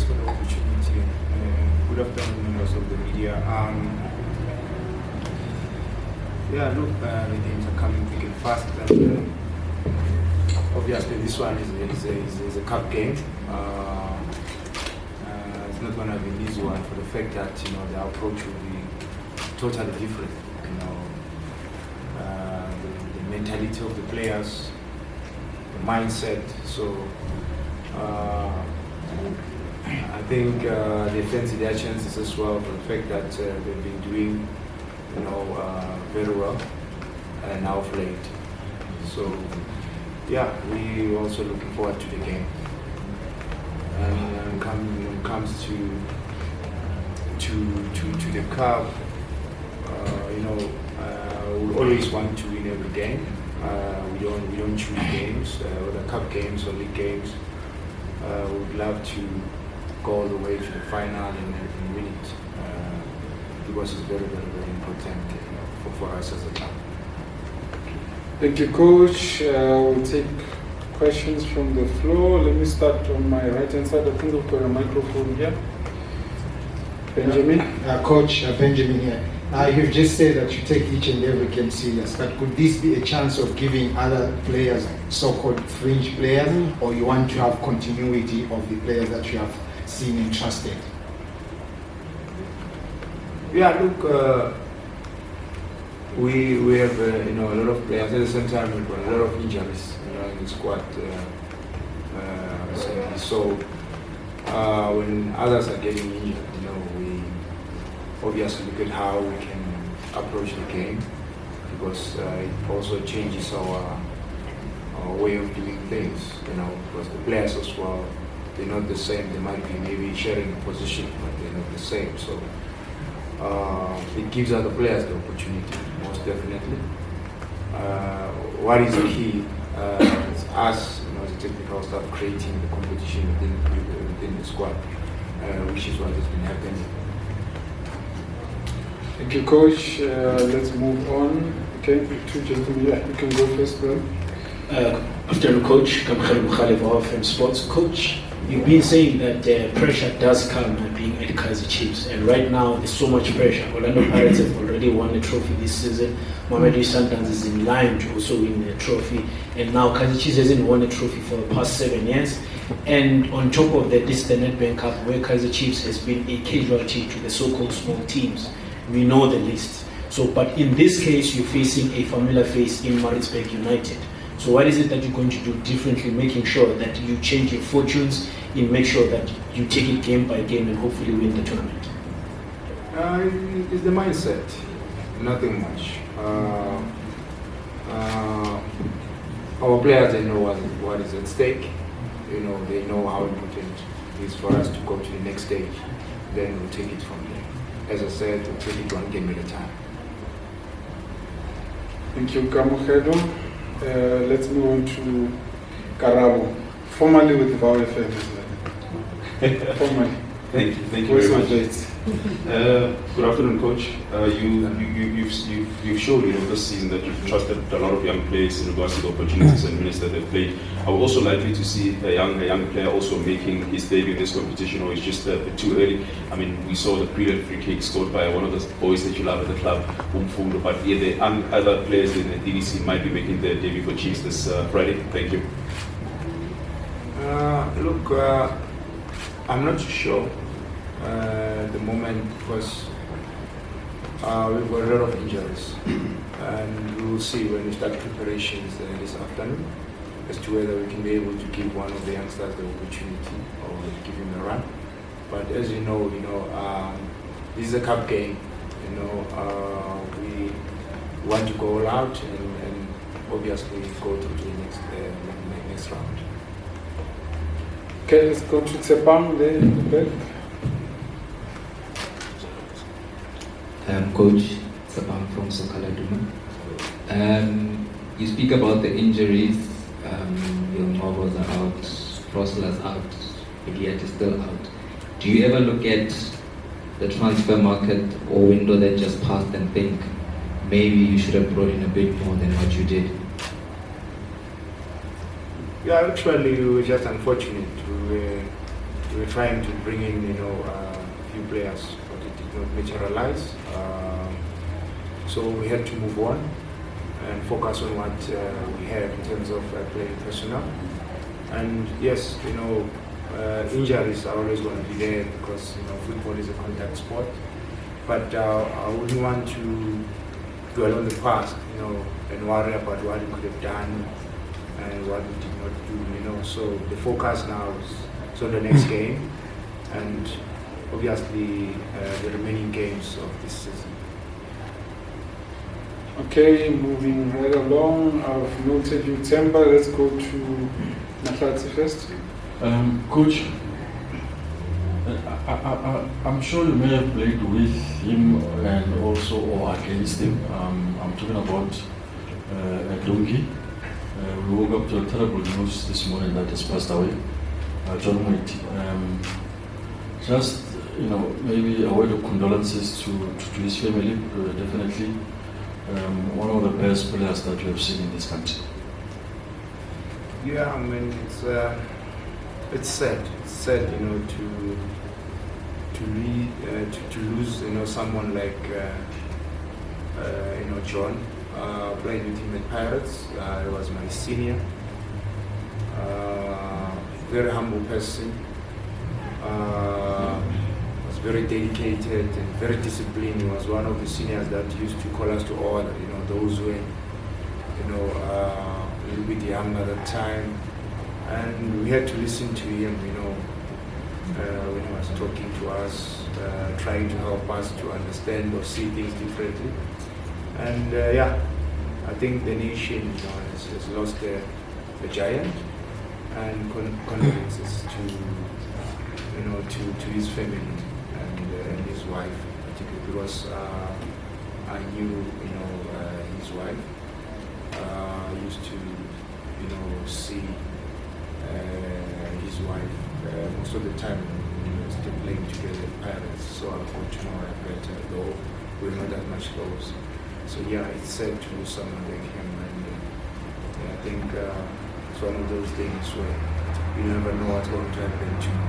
for the opportunity. Good afternoon, members of the media. Yeah, look, the games are coming thick and fast. And, obviously, this one is a cup game. It's not going to be an easy one for the fact that the approach will be totally different. The mentality of the players, the mindset. So I think they fancy their chances as well for the fact that they've been doing very well and now of late. So yeah, we also looking forward to the game. And when it comes to the cup, we always want to win every game. We don't choose games, whether cup games or league games. We would love to go all the way to the final and win it, because it's very, very, very important for us as a club. Thank you, Coach. We'll take questions from the floor. Let me start on my right-hand side. I think I've got a microphone here. Benjamin? Coach, Benjamin here. You've just said that you take each and every game serious, but could this be a chance of giving other players, so-called fringe players, or you want to have continuity of the players that you have seen and trusted? Yeah, look, we have a lot of players. At the same time, we've got a lot of injuries in the squad. So when others are getting injured, we obviously look at how we can approach the game, because it also changes our way of doing things. Because the players as well, they're not the same. They might be maybe sharing a position, but they're not the same. So it gives other players the opportunity, most definitely. What is key is us, as a technical staff, creating the competition within the squad, which is what has been happening. Thank you, Coach. Let's move on. Okay, two gentlemen. Yeah, you can go first, bro. Afternoon, Coach. I'm Harry Gwala from Sports. Coach, you've been saying that pressure does come being at Kaizer Chiefs, and right now there's so much pressure. Orlando Pirates have already won the trophy this season. Moeti Sundowns is in line to also win the trophy, and now Kaizer Chiefs hasn't won a trophy for the past 7 years. And on top of that, this is the Nedbank Cup, where Kaizer Chiefs has been a casualty to the so-called small teams. We know the list. So, but in this case, you're facing a familiar face in Maritzburg United. So what is it that you're going to do differently, making sure that you change your fortunes and make sure that you take it game by game and hopefully win the tournament? It's the mindset, nothing much. Our players, they know what is at stake. They know how important it is for us to go to the next stage. Then we'll take it from there. As I said, we'll take it one game at a time. Thank you, Kamuhedo. Let's move on to Karabo, formerly with the Vow FM. Formerly. Thank you very much. Good afternoon, Coach. You've shown this season that you've trusted a lot of young players in regards to the opportunities and minutes that they've played. I would also like you to see a young player also making his debut in this competition, or it's just a bit too early. I mean, we saw the brilliant free kick scored by one of the boys that you love at the club, Umfundo, but yeah, the other players in the DVC might be making their debut for Chiefs this Friday. Thank you. Look, I'm not too sure at the moment, because we've got a lot of injuries, and we will see when we start preparations this afternoon as to whether we can be able to give one of the youngsters the opportunity or give him a run. But as you know, this is a cup game. We want to go all out and obviously go to the next round. Okay, let's go to Tsepang there in the back. Coach Tsepang from Sokaladuma. You speak about the injuries. Your Mobos are out, Rosler's out, Idiot is still out. Do you ever look at the transfer market or window that just passed and think maybe you should have brought in a bit more than what you did? Yeah, actually, we were just unfortunate. We we were trying to bring in, a few players, but it did not materialize. So we had to move on and focus on what we have in terms of playing personnel. And yes, injuries are always going to be there because football is a contact sport. But I wouldn't want to dwell on the past, and worry about what we could have done and what we did not do. So the focus now is on the next game and obviously the remaining games of this season. Okay, moving right along. I've noted you, Temba. Let's go to Nahlati first. Coach, I'm sure you may have played with him and also or against him. I'm talking about Donkey. We woke up to a terrible news this morning that he's passed away. John Moeti. Just, maybe a word of condolences to his family. Definitely one of the best players that we have seen in this country. Yeah, I mean, it's sad. It's sad, to lose, someone like, John. Played with him at Pirates. He was my senior. Very humble person. Was very dedicated and very disciplined. He was one of the seniors that used to call us to order. Those were, a little bit young at that time, and we had to listen to him. When he was talking to us, trying to help us to understand or see things differently. And I think the nation has lost a giant, and condolences to his family and his wife, particularly because I knew his wife. I used to see his wife most of the time when we were still playing together at Pirates, so I got to know her better, though we're not that much close. So it's sad to lose someone like him, and I think it's one of those things where you never know what's going to happen tomorrow.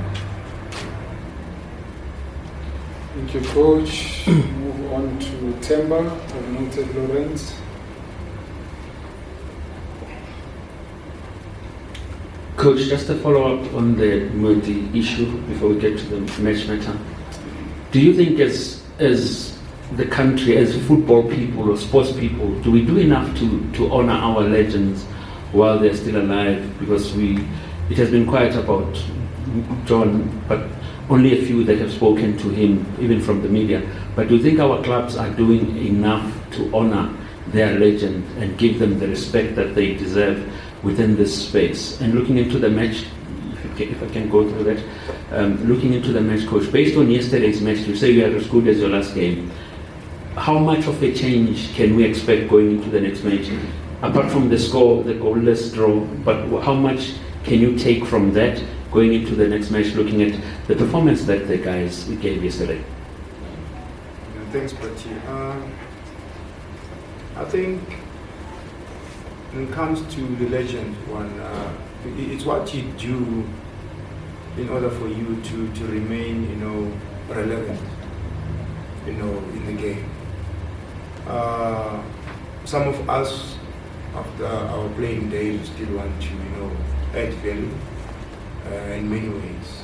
Thank you, Coach. Move on to Temba. I've noted Lawrence. Coach, just to follow up on the Moeti issue before we get to the match matter. Do you think as the country, as football people or sports people, do we do enough to honor our legends while they're still alive? Because it has been quiet about John, but only a few that have spoken to him, even from the media. But do you think our clubs are doing enough to honor their legend and give them the respect that they deserve within this space? And looking into the match, if I can go through that, looking into the match, Coach, based on yesterday's match, you say you are as good as your last game. How much of a change can we expect going into the next match? Apart from the score, the goalless draw, but how much can you take from that going into the next match, looking at the performance that the guys gave yesterday? Thanks, Prati. I think when it comes to the legend one, it's what you do in order for you to remain, relevant, in the game. Some of us, after our playing days, still want to, add value in many ways.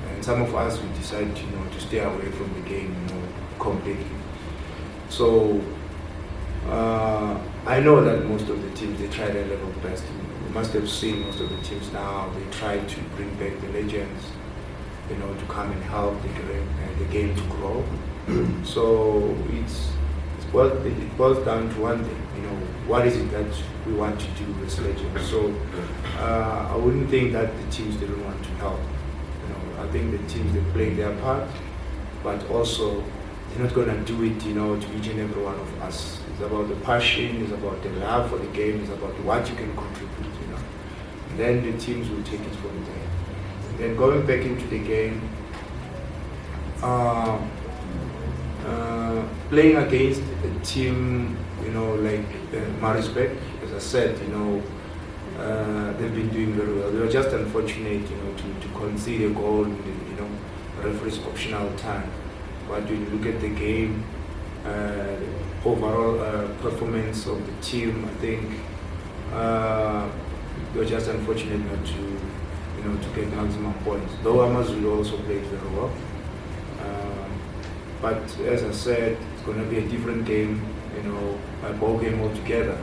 And some of us, we decide, to stay away from the game, completely. So I know that most of the teams, they try their level best. You must have seen most of the teams now, they try to bring back the legends, to come and help the game to grow. So it boils down to one thing, what is it that we want to do as legends? So I wouldn't think that the teams didn't want to help. I think the teams, they play their part, but also they're not going to do it, to each and every one of us. It's about the passion, it's about the love for the game, it's about what you can contribute, And then the teams will take it from there. And then going back into the game, playing against a team, like Maritzburg, as I said, they've been doing very well. They were just unfortunate, to concede a goal in the, referee's optional time. But when you look at the game, the overall performance of the team, I think they were just unfortunate not to get maximum points. Though Amazulu also played very well. But as I said, it's going to be a different game, a ball game altogether,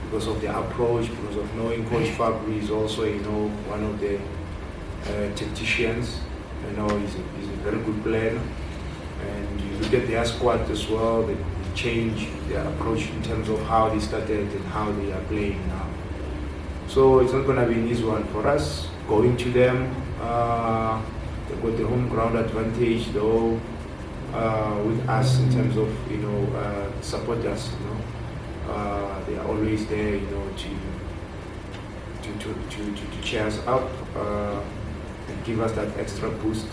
because of the approach, because of knowing Coach Fabri is also, one of the tacticians. He's a very good player. And you look at their squad as well, they change their approach in terms of how they started and how they are playing now. So it's not going to be an easy one for us. Going to them, they've got the home ground advantage, though, with us in terms of, support us, they are always there, to cheer us up and give us that extra boost.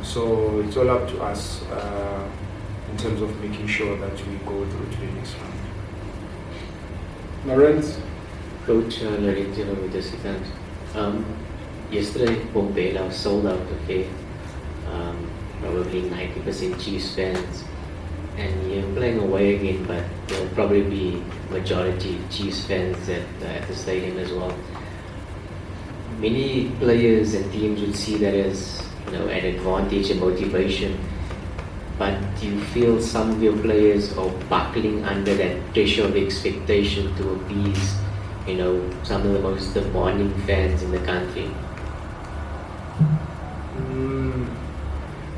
So it's all up to us in terms of making sure that we go through to the next round. Lorenz? Coach Lorenzo with the second. Yesterday, Bombela sold out affair. Probably 90% Chiefs fans. And you're playing away again, but there'll probably be majority Chiefs fans at the stadium as well. Many players and teams would see that as an advantage and motivation. But do you feel some of your players are buckling under that pressure of expectation to appease, some of the most demanding fans in the country?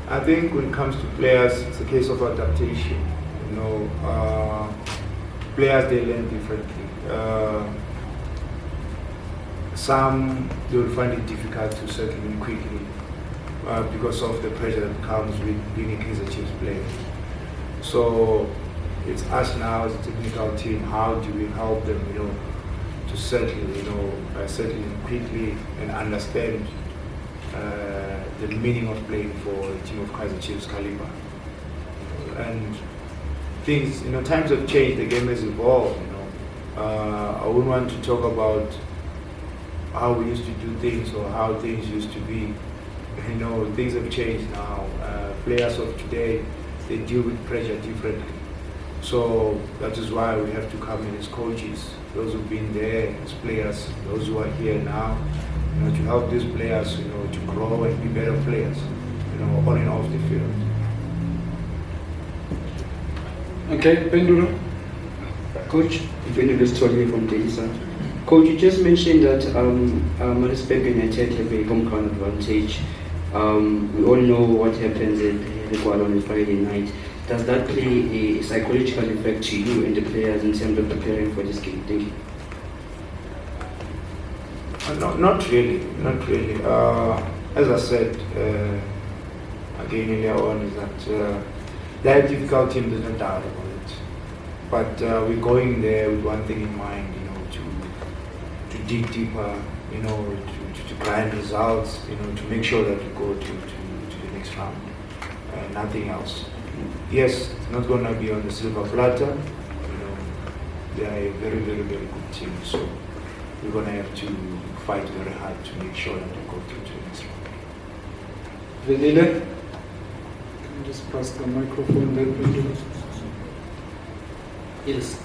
I think when it comes to players, it's a case of adaptation. Players, they learn differently. Some, they will find it difficult to settle in quickly because of the pressure that comes with being a Kaizer Chiefs player. So it's us now as a technical team, how do we help them, to settle in quickly and understand the meaning of playing for a team of Kaizer Chiefs caliber. And things, times have changed, the game has evolved, I wouldn't want to talk about how we used to do things or how things used to be. Things have changed now. Players of today, they deal with pressure differently. So that is why we have to come in as coaches, those who've been there as players, those who are here now, to help these players, to grow and be better players, on and off the field. Okay, Pendula. Coach, Benedict Tolly from Delisa. Coach, you just mentioned that Maritzburg United have a home ground advantage. We all know what happens at Harry Gwala on a Friday night. Does that play a psychological effect to you and the players in terms of preparing for this game? Thank you. Not really. As I said again earlier on, is that they're a difficult team, there's no doubt about it. But we're going there with one thing in mind, to dig deeper, to grind results, to make sure that we go to the next round. Nothing else. Yes, it's not going to be on the silver platter. They are a very, very, very good team. So we're going to have to fight very hard to make sure that we go through to the next round. Venile? Can you just pass the microphone there, please? Yes.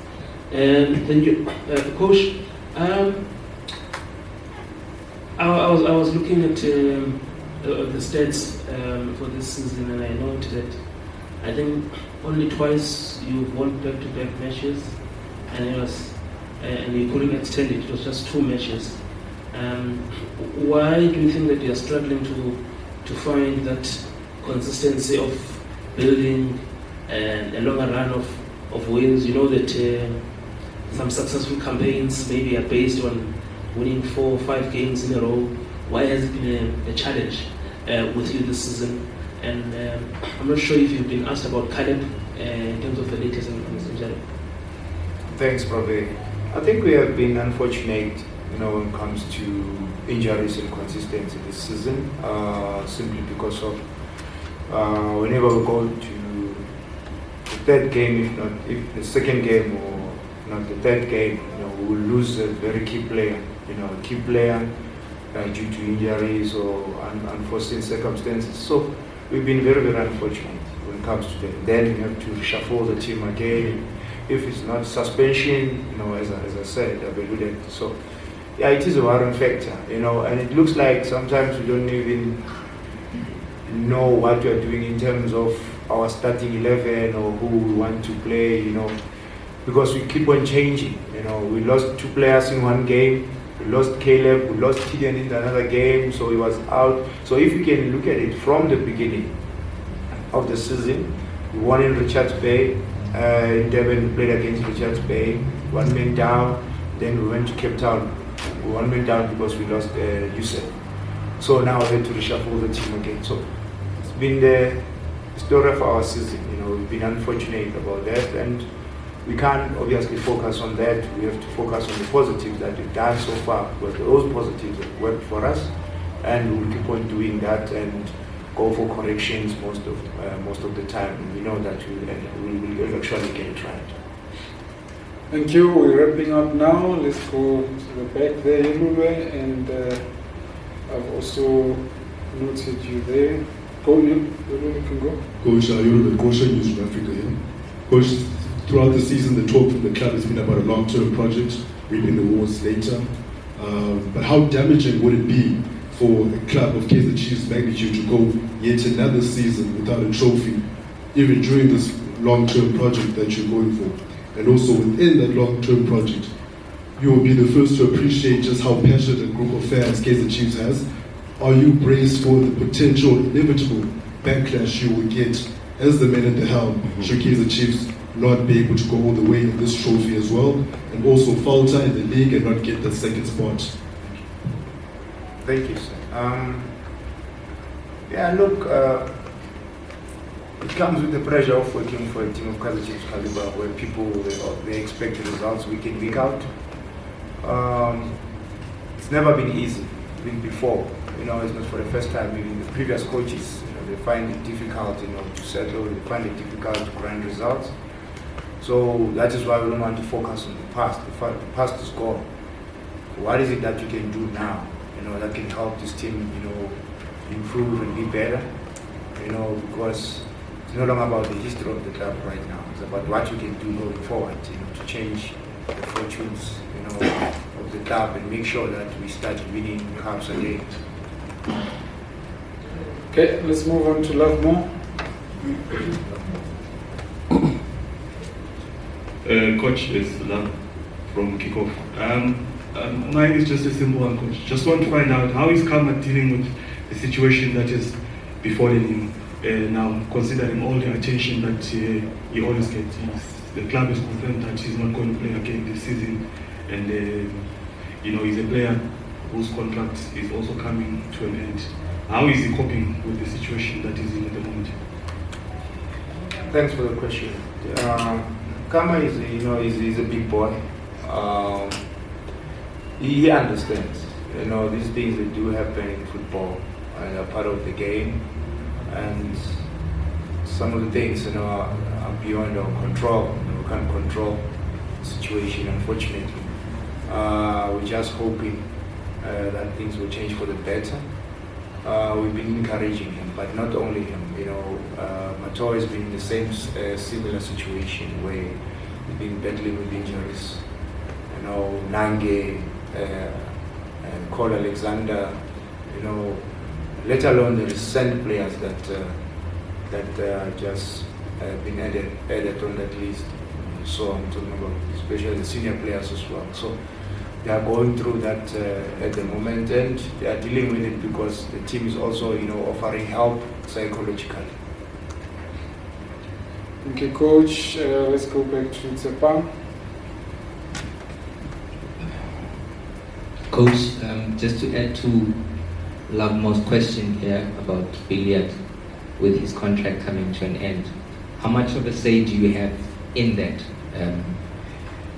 Thank you, Coach. I was looking at the stats for this season, and I noted that I think only twice you've won back-to-back matches, and you couldn't extend it. It was just 2 matches. Why do you think that you are struggling to find that consistency of building a longer run of wins? You know that some successful campaigns maybe are based on winning 4 or 5 games in a row. Why has it been a challenge with you this season? And I'm not sure if you've been asked about Caleb in terms of the latest injury. Thanks, Pravi. I think we have been unfortunate, when it comes to injuries and consistency this season, simply because of whenever we go to the third game, if the second game or not the third game, we will lose a very key player, due to injuries or unforeseen circumstances. So we've been very, very unfortunate when it comes to that. Then we have to reshuffle the team again. If it's not suspension, as I said, I've alluded. So yeah, it is a worrying factor, and it looks like sometimes we don't even know what we are doing in terms of our starting 11 or who we want to play, because we keep on changing. We lost 2 players in one game. We lost Caleb, we lost Tidian in another game, so he was out. So if you can look at it from the beginning of the season, we won in Richards Bay. In Durban, we played against Richards Bay, 1 man down. Then we went to Cape Town, 1 man down because we lost Yusuf. So now we had to reshuffle the team again. So it's been the story of our season. We've been unfortunate about that, and we can't obviously focus on that. We have to focus on the positives that we've done so far, because those positives have worked for us, and we'll keep on doing that and go for corrections most of the time. And we know that we will actually get it right. Thank you. We're wrapping up now. Let's go to the back there, Yelulwe, and I've also noted you there. Go, Yelulwe, can go. Coach, Yelulwe, Coach News from Africa here. Coach, throughout the season, the talk from the club has been about a long-term project, reaping the rewards later. But how damaging would it be for a club of Kaizer Chiefs' magnitude to go yet another season without a trophy, even during this long-term project that you're going for? And also within that long-term project, you will be the first to appreciate just how passionate a group of fans Kaizer Chiefs has. Are you braced for the potential inevitable backlash you will get as the man at the helm, should Kaizer Chiefs not be able to go all the way in this trophy as well, and also falter in the league and not get that second spot? Thank you, sir. Look, it comes with the pressure of working for a team of Kaizer Chiefs caliber, where people they expect results week in, week out. It's never been easy, even before. It's not for the first time. Even the previous coaches, they find it difficult, to settle. They find it difficult to grind results. So that is why we don't want to focus on the past. The past is gone. What is it that you can do now? That can help this team, improve and be better. Because it's no longer about the history of the club right now. It's about what you can do going forward, to change the fortunes, of the club and make sure that we start winning cups again. Okay, let's move on to Lovemore. Coach, is Love from Kickoff. Mine is just a simple one, Coach. Just want to find out how is Kama dealing with the situation that is befalling him now, considering all the attention that he always gets. The club has confirmed that he's not going to play again this season, and he's a player whose contract is also coming to an end. How is he coping with the situation that he's in at the moment? Thanks for the question. Kama is, he's a big boy. He understands, these things that do happen in football and are part of the game, and some of the things, are beyond our control. We can't control the situation, unfortunately. We're just hoping that things will change for the better. We've been encouraging him, but not only him. Mato has been in the same similar situation where he's been battling with injuries. Nange, Cole Alexander, let alone the recent players that just been added on that list. So I'm talking about especially the senior players as well. So they are going through that at the moment, and they are dealing with it because the team is also, offering help psychologically. Thank you, Coach. Let's go back to Tsepa. Coach, just to add to Lovemore's question here about Billiard with his contract coming to an end, how much of a say do you have in that?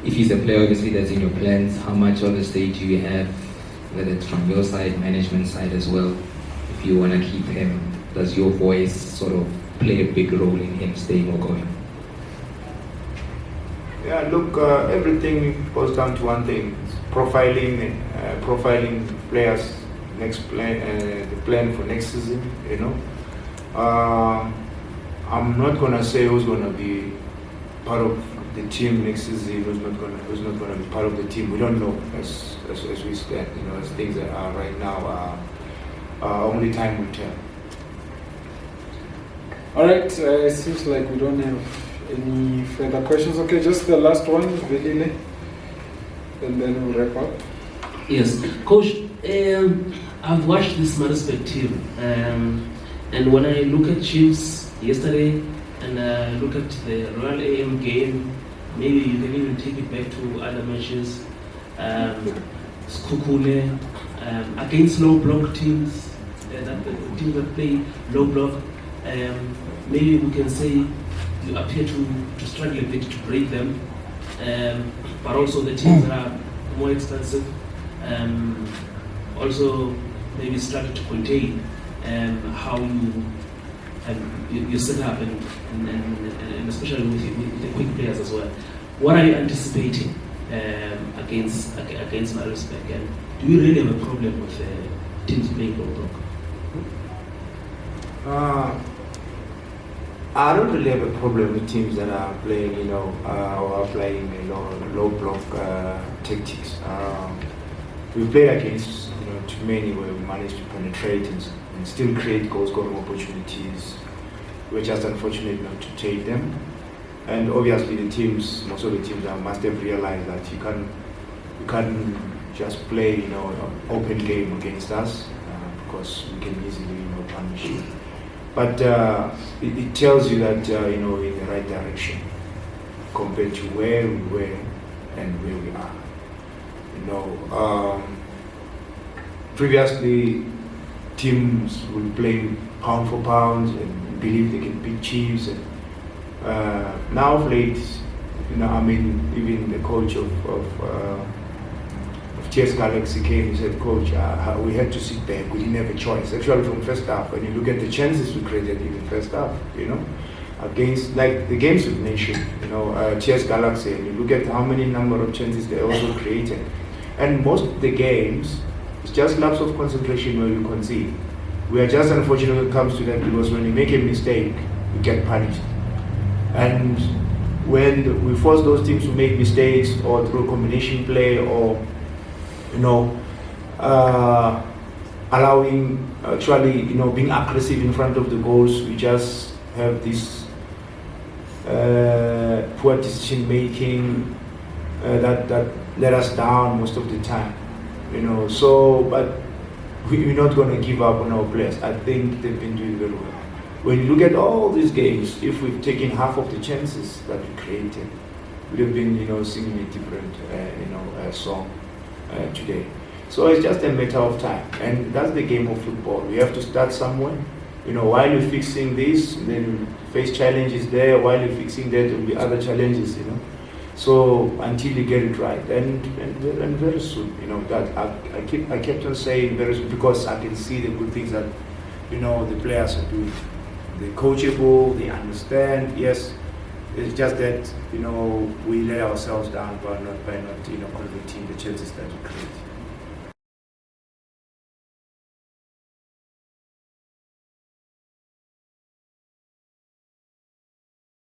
If he's a player, obviously that's in your plans, how much of a say do you have, whether it's from your side, management side as well? If you want to keep him, does your voice sort of play a big role in him staying or going? Yeah, look, everything goes down to one thing: profiling players. The plan for next season. You know, I'm not gonna say who's gonna be part of the team next season. Who's not gonna be part of the team? We don't know as we stand. You know, as things are right now. Only time will tell. All right, it seems like we don't have any further questions. Okay, just the last one, Velile, and then we'll wrap up. Yes, Coach, I've watched this Maritzburg team, and when I look at Chiefs yesterday, and look at the Royal AM game, maybe you can even take it back to other matches, Skukune, against low block teams, the teams that play low block, maybe we can say you appear to struggle a bit to break them, but also the teams that are more expensive also maybe struggle to contain how you set up and especially with the quick players as well. What are you anticipating against Maritzburg, and do you really have a problem with teams playing low block? I don't really have a problem with teams that are playing, or are playing low block tactics. We played against, too many where we managed to penetrate and still create goal-scoring opportunities. We're just unfortunate not to take them. And obviously, most of the teams must have realized that you can't just play, an open game against us because we can easily, punish you. But it tells you that in the right direction compared to where we were and where we are. Previously teams would play pound for pound and believe they can beat Chiefs. And now of late, even the coach of TS Galaxy came and said, Coach, we had to sit back. We didn't have a choice. Actually, from first half, when you look at the chances we created in the first half, against like the games we've mentioned, TS Galaxy, and you look at how many number of chances they also created. And most of the games, it's just lapse of concentration where we concede. We are just unfortunate when it comes to that because when you make a mistake, you get punished. And when we force those teams to make mistakes or through combination play or allowing actually being aggressive in front of the goals, we just have this poor decision making that let us down most of the time. But we're not going to give up on our players. I think they've been doing very well. When you look at all these games, if we've taken half of the chances that we created, we'd have been singing a different song today. So it's just a matter of time, and that's the game of football. We have to start somewhere. While you're fixing this, then you face challenges there. While you're fixing that, there will be other challenges. So until you get it right, and very soon, that I kept on saying very soon because I can see the good things that the players are doing. They're coachable, they understand. Yes, it's just that we let ourselves down by not converting the chances that we create.